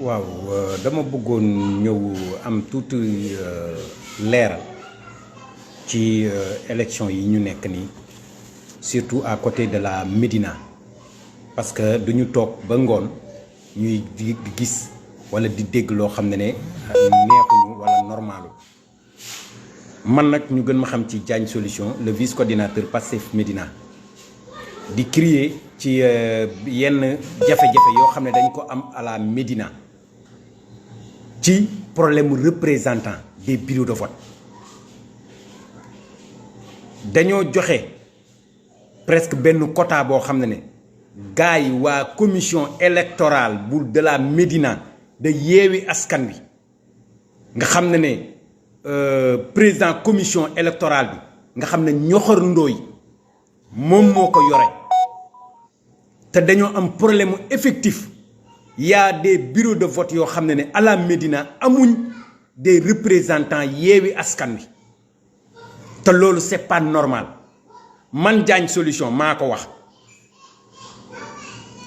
waaw dama bëggoon ñëw am tuuti leeral ci élection yi ñu nekk nii surtout à côté de la Médina parce que duñu toog ba ngoon ñuy di gis wala di dégg loo xam ne neexuñu wala normalu man nag ñu gën ma xam ci Diagne Solution le vice coordinateur Pastef Médina di crier ci yenn jafe-jafe yoo xam ne dañ ko am à la Médina ci problème représentant des bureaux de vote dañoo joxe presque benn quota boo xam ne gars yi waa commission électorale bu de la Médina de Yewwi Askan Wi nga xam ne président commission électorale bi nga xam ne Ñoxor Ndoye moom moo ko yore te dañoo am problème effectif y a des bureaux de vote yoo xam ne à la Médina amuñ des représentants Yewwi Askan Wi te loolu c'est pas normal man Diagne Solution maa ko wax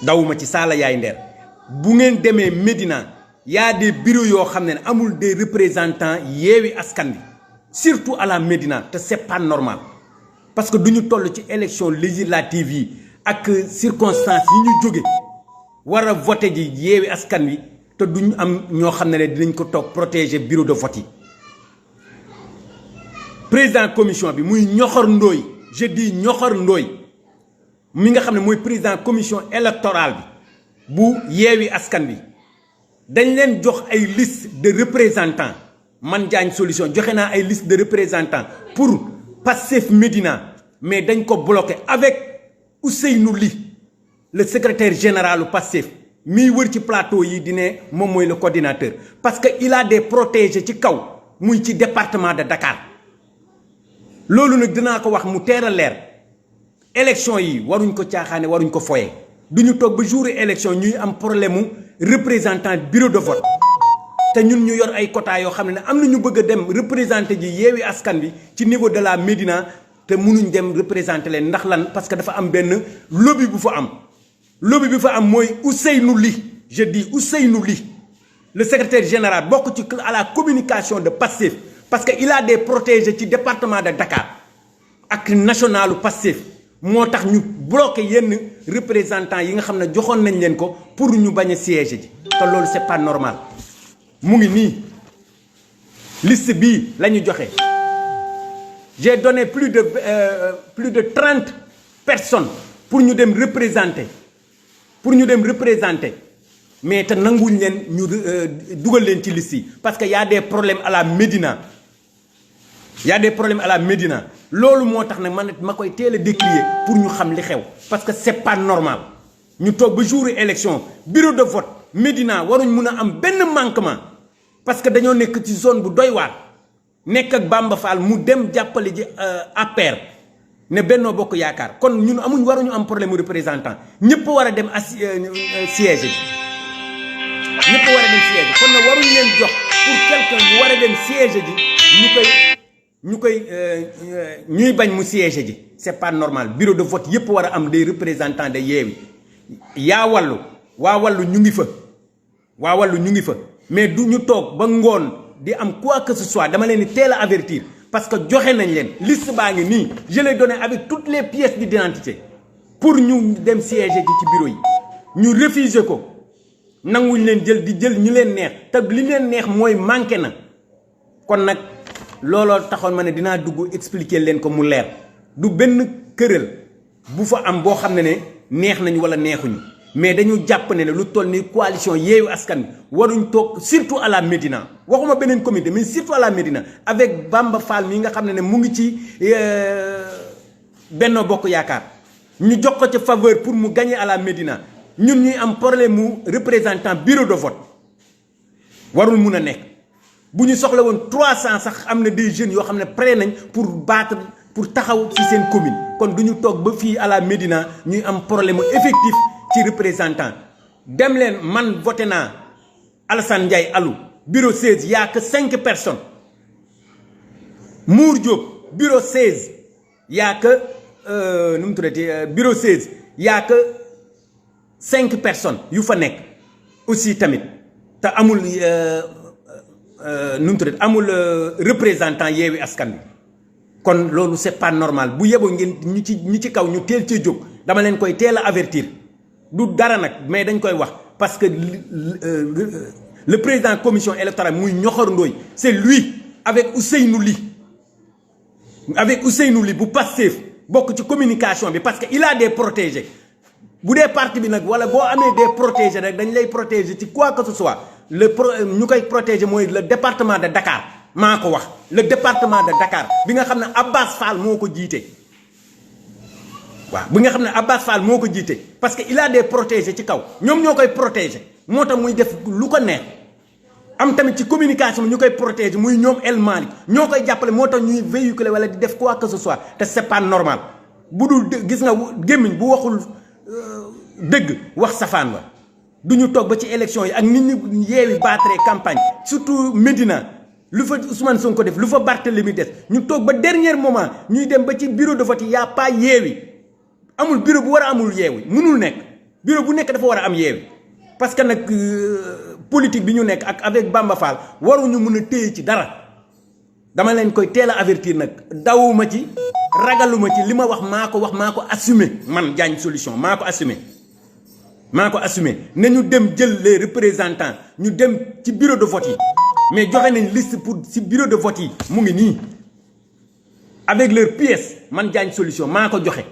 dawuma ci saala yaay ndeer bu ngeen demee Médina y a des bureaux yoo xam ne amul des représentants Yewwi Askan Wi surtout à la Médina te c'est pas normal parce que duñu toll ci élection législative yi ak circonstances yi ñu jóge war a voté ji Yewwi Askan Wi te duñu am ñoo xam ne dinañ ko toog protéger bureau de vote yi président commission bi muy Ñoxor Ndoye je dis Ñoxor Ndoye mi nga xam ne mooy président commission électorale bi bu Yewwi Askan Wi dañ leen jox ay liste de représentants man Diagne Solution joxe naa ay liste de représentants pour Pastef Médina mais dañ ko bloqué avec Ousseynou Ly le secrétaire général u Pastef miy wër ci plateau yi di ne moom mooy le coordinateur parce que il a des protégés ci kaw muy ci département de Dakar loolu nag dinaa ko wax mu teel a leer élection yi waruñ ko caaxaane waruñ ko foye duñu toog ba jour élection ñuy am problème mu représentant bureau de vote te ñun ñu yor ay quotas yoo xam ne am na ñu bëgg a dem représenter ji Yewwi Askan Wi ci niveau de la Médina te mënuñ dem représenter leen ndax lan parce que dafa am benn lobby bu fa am lobby bi fa am mooy Ousseynou Ly je dis Ousseynou Ly le secrétaire général bokk ci à la communication de Pastef parce que il a des protégés ci département de Dakar ak nationalu Pastef moo tax ñu bloqué yenn représentants yi nga xam ne joxoon nañ leen ko pour ñu bañ a siéger ji te loolu c'est pas normal mu ngi nii liste bii la ñu joxe j'ai donné plus de 30 personnes pour ñu dem représenter mais te nanguwuñ leen ñu dugal leen ci liste yi parce que y a des problèmes à la Médina loolu moo tax nag man ma koy teel a décrier pour ñu xam li xew parce que c'est pas normal ñu toog ba jour élection bureau de vote Médina waruñ mun a am benn manquement parce que dañoo nekk ci zone bu doy waar nekk ak Bamba Fall mu dem jàppale ji APR ne Benno Bokk Yaakaar kon ñun waruñu am problème mu représentant ñëpp war a dem siège ji kon nag waruñu leen jox pour quelqu'un ñu war a dem siège ji ñuy bañ mu siège ji c'est pas normal bureau de vote yëpp war a am des représentants de Yewwi yaa wàllu waa wàllu ñu ngi fa mais du ñu toog ba ngoon di am quoi que ce soit dama leen di teel a avertir parce que joxe nañ leen liste baa ngi nii je l'ai donné avec toutes les pièces d'identité pour ñu dem siéger ji ci bureau yi ñu refuser ko nanguñ leen jël di jël ñu leen neex te li leen neex mooy manqué na kon nag looloo taxoon ma ne dinaa dugg expliquer leen ko mu leer du benn këral bu fa am boo xam ne neex nañ wala neexuñu mais dañu jàpp ne lu toll ni coalition Yewwi Askan Wi waruñ toog surtout à la Médina waxuma beneen comité mais surtout à la Médina avec Bamba Fall mi nga xam ne mu ngi ci Benno Bokk Yaakaar ñu jox ko ca faveur pour mu gagner à la Médina ñun ñuy am problème mu représentant bureau de vote warul mun a nekk bu ñu soxla woon 300 sax am na des jeunes yoo xam ne prêt nañ pour taxaw ci seen commune kon du ñu toog ba fii à la Médina ñuy am problème effectif ci représentant dem leen man voté naa Alassane Ndiaye Alou bureau 16 y a que 5 personnes Mour Diop bureau 16 y a que bureau 16 y a que 5 personnes yu fa nekk aussi tamit te amul nu mu tudd amul représentant Yewwi Askan Wi kon loolu c'est pas normal bu yeboo ngeen ñi ci kaw ñu teel cee jóg dama leen koy teel a avertir du dara nag mais dañ koy wax parce que le président commission électorale muy Ñoxor Ndoye c'est lui avec Ousseynou Ly bu Pastef bokk ci communication bi parce que il a des protégés bu dee parti bi nag wala boo amee des protégés rek dañ lay protéger ci quoi que ce soit ñu koy protéger mooy le département de Dakar maa ko wax le département de Dakar bi nga xam ne Abbas Fall moo ko jiite waaw bi nga xam ne Abbas Fall moo ko jiite parce que il a des protégés ci kaw ñoom ñoo koy protéger moo tax muy def lu ko neex am tamit ci communication ñu koy protéger muy ñoom El Malick ñoo koy jàppale moo tax ñuy véhiculer wala di def quoi que ce soit te c'est pas normal bu dul gis nga gémmiñ bu waxul dëgg wax safaan wa du ñu toog ba ci élection yi ak nit ñi Yewwi battre campagne surtout Médina lu fa Ousmane Sonko def lu fa Barthélémy des ñu toog ba dernier moment ñuy dem ba ci bureau de vote yi y a pas Yewwi amul bureau bu war a amul Yewwi mënul nekk bureau bu nekk dafa war a am Yewwi parce que nag politique bi ñu nekk ak avec Bamba Fall waruñu mën a téye ci dara dama leen koy teel a avertir nag dawuma ci ragaluma ci li ma wax maa ko assumer man Diagne Solution maa ko assumer nañu dem jël les représentants ñu dem ci bureau de vote yi mais joxe nañ liste pour ci bureau de vote yi mu ngi nii avec leurs pièces man Diagne Solution maa ko joxe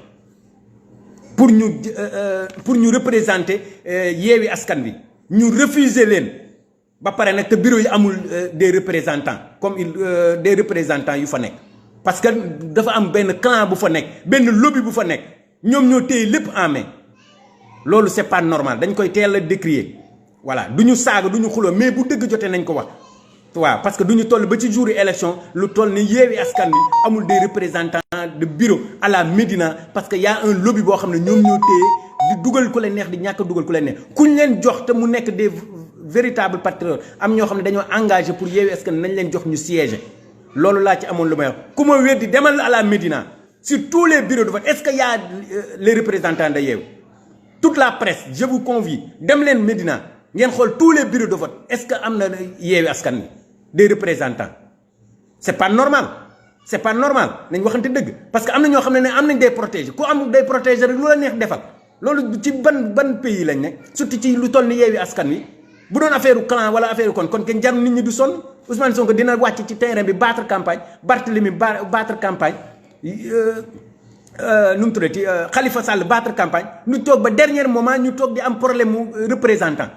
pour ñu représenter Yewwi Askan Wi ñu refuser leen ba pare nag te bureau yi amul des représentants comme des représentants yu fa nekk parce que dafa am benn clan bu fa nekk benn lobby bu fa nekk ñoom ñoo téye lépp en main loolu c'est pas normal dañ koy teel a décrier voilà du ñu saaga du ñu xuloo mais bu dëgg jotee nañ ko wax waaw parce que du ñu toll ba ci jour élection lu toll ni Yewwi Askan Wi amul des représentants de bureau à la Médina parce que y a un lobby boo xam ne ñoom ñoo téye di dugal ku leen neex di ñàkk dugal ku leen neex kuñ leen jox te mu nekk des véritables patriotes am ñoo xam ne dañoo engagé pour Yewwi Askan Wi nañ leen jox ñu siéger loolu laa ci amoon lu may wax ku ma weddi demal à la Médina sur tous les bureaux de vote est-ce que y a les représentants de Yewwi toute la presse je vous convie dem leen Médina ngeen xool tous les bureaux de vote est-ce que am na Yewwi Askan Wi des représentants c'est pas normal nañ waxante dëgg parce que am na ñoo xam ne am nañ des protégés ku am des protégés rek lu la neex defal loolu ci ban pays lañ ne surtout ci lu toll ni Yewwi Askan Wi bu doon affaire clan wala affaire kon kenn jarul nit ñi du sonn Ousmane Sonko dina wàcc ci terrain bi battre campagne Barthélémy battre campagne nu mu tuddati Khalifa Sall battre campagne ñu toog ba dernier moment ñu toog di am problème mu représentant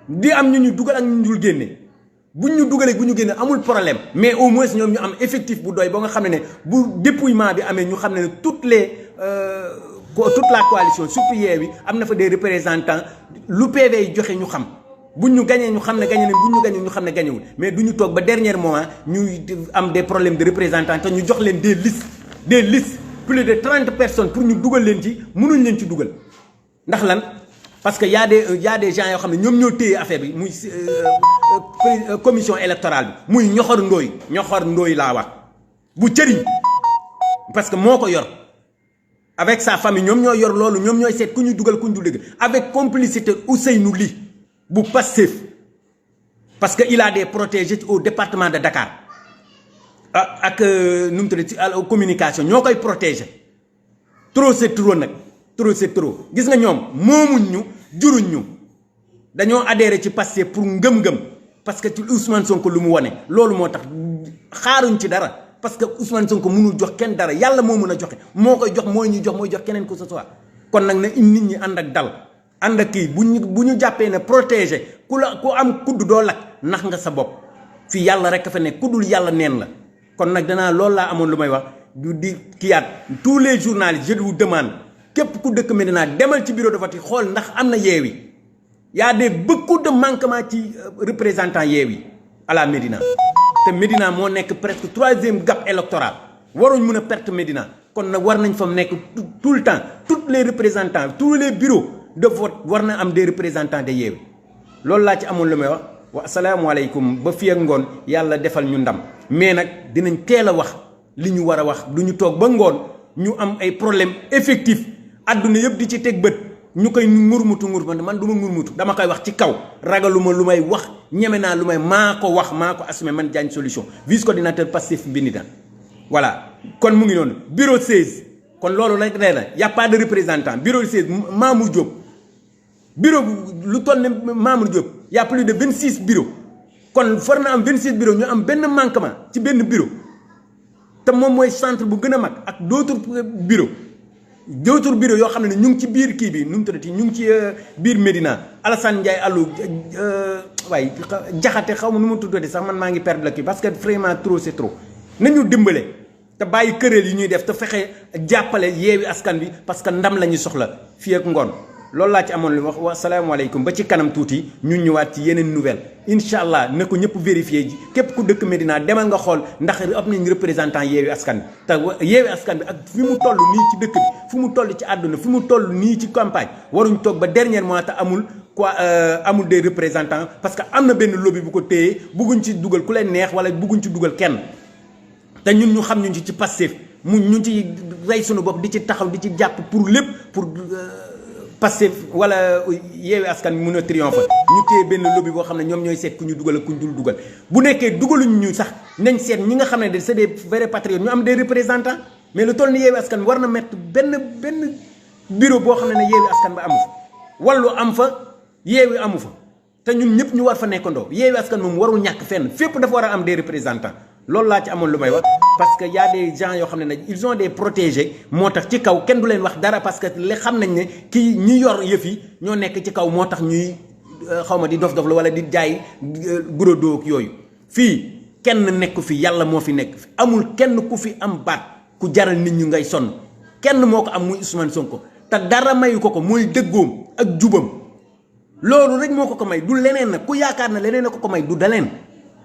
di am ñu dugal ak ñu dul génne buñ ñu dugalee bu ñu génne amul problème mais au moins ñoom ñu am effectif bu doy ba nga xam ne bu dépouillement bi amee ñu xam ne toute la coalition surtout Yewwi am na fa des représentants lu PV yi joxe ñu xam buñ ñu gañee ñu xam ne gañe nañ buñ ñu gañee ñu xam ne gañewul mais du ñu toog ba dernier moment ñuy am des problèmes de représentants te ñu jox leen des listes plus de 30 personnes pour ñu dugal leen ci mënuñ leen ci dugal ndax lan parce que y a des gens yoo xam ne ñoom ñoo téye affaire bi muy commission électorale bi muy Ñoxor Ndoye laa wax bu cëriñ parce que moo ko yor avec sa famille ñoom ñoo yor loolu ñoom ñooy seet ku ñu dugal ku ñu dugg avec complicité Ousseynou Ly bu Pastef parce que il a des protégés au département de Dakar ak nu mu tudd ci communication ñoo koy protéger trop c'est trop nag trop c'est trop gis nga ñoom moomuñ ñu juruñ ñu dañoo adhéré ci Pastef pour ngëm-ngëm parce que ci Ousmane Sonko lu mu wane loolu moo tax xaaruñ ci dara parce que Ousmane Sonko mënul jox kenn dara yàlla moo mën a joxe moo koy jox mooy jox keneen ko ce soit kon nag na nit ñi ànd ak dal ànd ak kii bu ñu jàppee ne protéger ku am kudd doo lakk nax nga sa bopp fii yàlla rek fa ne kuddul yàlla neen la kon nag danaa loolu laa amoon lu may wax du di kiyaat tous les journalistes je vous demande képp ku dëkk Médina demal ci bureau de vote yi xool ndax am na Yewwi y a beaucoup de manquements ci représentant Yewwi à la Médina te Médina moo nekk presque 3e gap électoral waruñ mën a perte Médina kon nag war nañ fa nekk tout le temps tous les représentants tous les bureaux de vote war na am des représentants de Yewwi loolu laa ci amoon lu may wax wa asalaamaaleykum ba fii ak ngoon yàlla defal ñu ndam mais nag dinañ teel a wax li ñu war a wax du ñu toog ba ngoon ñu am ay problème effectif adduna yëpp di ci teg bët ñu koy ngurmutu man du ma ngurmutu dama koy wax ci kaw ragaluma lu may wax ñeme naa lu may maa ko wax maa ko assumé man Diagne Solution vice coordinateur Pastef Mbinida voilà kon mu ngi noonu bureau 16 kon loolu la nee na y a pas de représentant bureau 16 Mamour Diop bureau lu toll ne Mamour Diop y a plus de 26 bureaux kon far na am 26 bureaux ñu am benn manquement ci benn bureau te moom mooy centre bu gën a mag ak d'autres bureaux yoo xam ne ñu ngi ci biir kii bi nu mu tuddati ñu ngi ci biir Médina Alassane Ndiaye Allou waaye jaxate xaw ma nu mu tuddati sax man maa ngi perdre la kii parce que vraiment trop c'est trop nañu dimbale te bàyyi këréel yi ñuy def te fexe jàppale Yewwi Askan Wi parce que ndam la ñuy soxla fii ak ngoon loolu laa ci amoon li wax wa salaamaaleykum ba ci kanam tuuti ñun ñëwaat ci yeneen nouvelle incha allah na ko ñëpp vérifier ji képp ku dëkk Médina demal nga xool ndax am nañ représentant Yewwi Askan Wi te Yewwi Askan Wi ak fi mu toll nii ci dëkk bi fu mu toll ci àdduna fi mu toll nii ci campagne waruñ toog ba dernier mois te amul amul des représentants parce que am na benn lobby bu ko téye bugguñ ci dugal ku leen neex wala bugguñ ci dugal kenn te ñun ñu xam ñu ci Pastef ñu ci rey suñu bopp di ci taxaw di ci jàpp pour lépp pour Pastef wala Yewwi Askan Wi mun a triomphe ñu téye benn lobby boo xam ne ñoom ñooy seet ku ñu dugal ak ku ñu dul dugal bu nekkee dugaluñ ñu sax nañ seet ñi nga xam ne c'est des vrais patriotes ñu am des représentants mais lu toll ni Yewwi Askan Wi war na mettre benn bureau boo xam ne Yewwi Askan Wi amu fa wallu am fa Yewwi amu fa te ñun ñëpp ñu war fa nekkandoo Yewwi Askan Wi moom warul ñàkk fenn fépp dafa war a am des représentants loolu laa ci amoon lu may wax parce que y a des gens yoo xam ne nag ils ont des protégés moo tax ci kaw kenn du leen wax dara parce que li xam nañ ne kii ñi yor yëf yi ñoo nekk ci kaw moo tax ñuy xaw ma di dof la wala di jaay gros dos yooyu fii kenn nekku fi yàlla moo fi nekk amul kenn ku fi am baat ku jaral nit ñi ngay sonn kenn moo ko am muy Ousmane Sonko te dara mayu ko mooy dëggoom ak jubam loolu rek moo ko may du leneen nag ku yaakaar na leneen a ko may du daleen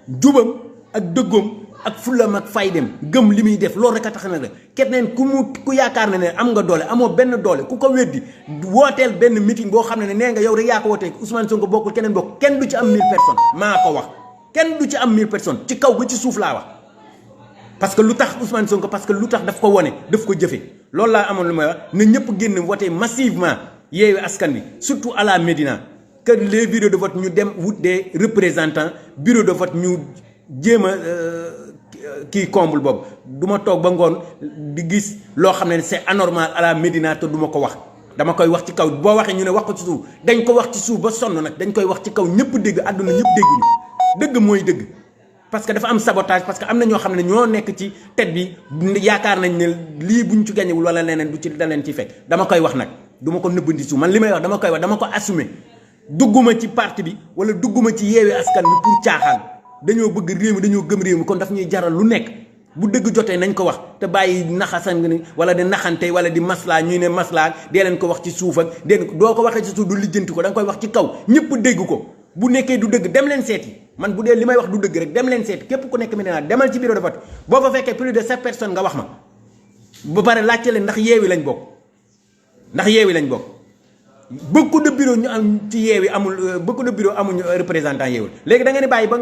jubam ak dëggoom ak fulam ak faydem gëm li muy def loolu rek a tax na la keneen ku yaakaar ne am nga doole amoo benn doole ku ko weddi wooteel benn meeting boo xam ne nee nga yow rek yaa ko wootee Ousmane Sonko bokkul keneen bokk kenn du ci am 1000 personnes maa ko wax kenn du ci am 1000 personnes ci kaw ba ci suuf laa wax parce que lu tax Ousmane Sonko parce que lu tax daf ko wone daf ko jëfe loolu laa amoon lu may wax na ñëpp génn voté massivement Yewwi Askan Wi surtout à la Médina que les bureaux de vote ñu dem wut des représentants bureau de vote ñu jéem a kii comble boobu du ma toog ba ngoon di gis loo xam ne c'est anormal à la Médina te du ma ko wax dama koy wax ci kaw boo waxee ñu ne wax ko ci suuf dañ ko wax ci suuf ba sonn nag dañ koy wax ci kaw ñëpp dégg àdduna ñëpp dégguñu dëgg mooy dëgg parce que dafa am sabotage parce que am na ñoo xam ne ñoo nekk ci tête bi yaakaar nañ ne lii buñ ci gañewul wala leneen du ci da leen ci fekk dama koy wax nag du ma ko nëbbandi suuf man li may wax dama koy wax dama ko assumer dugguma ci parti bi wala dugguma ci Yewwi Askan Wi pour caaxaan dañoo bëgg réew mi dañoo gëm réew mi kon daf ñuy jaral lu nekk bu dëgg jotee nañ ko wax te bàyyi naxasan wala di naxante wala di maslaa ñuy ne maslaa dee leen ko wax ci suuf ak doo ko waxee ci suuf du lijjanti ko da nga koy wax ci kaw ñëpp dégg ko bu nekkee du dëgg dem leen seeti man bu dee li may wax du dëgg rek dem leen seeti képp ku nekk Médina demal ci bureau de vote boo fa fekkee plus de 7 personnes nga wax ma ba pare laajte leen ndax Yewwi lañ bokk beaucoup de bureau ñu am ci Yewwi amul beaucoup de bureau amuñu représentant Yewwi léegi da ngeen di bàyyi ba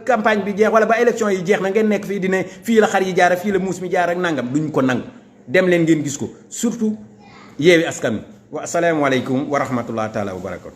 campagne bi jeex wala ba élection yi jeex na ngeen nekk fii di ne fii la xar yi jaar ak fii la muus mi jaar ak nangam duñ ko nangu dem leen ngeen gis ko surtout Yewwi Askan Wi wa asalaamaaleykum wa rahmatullah taala wa barakatu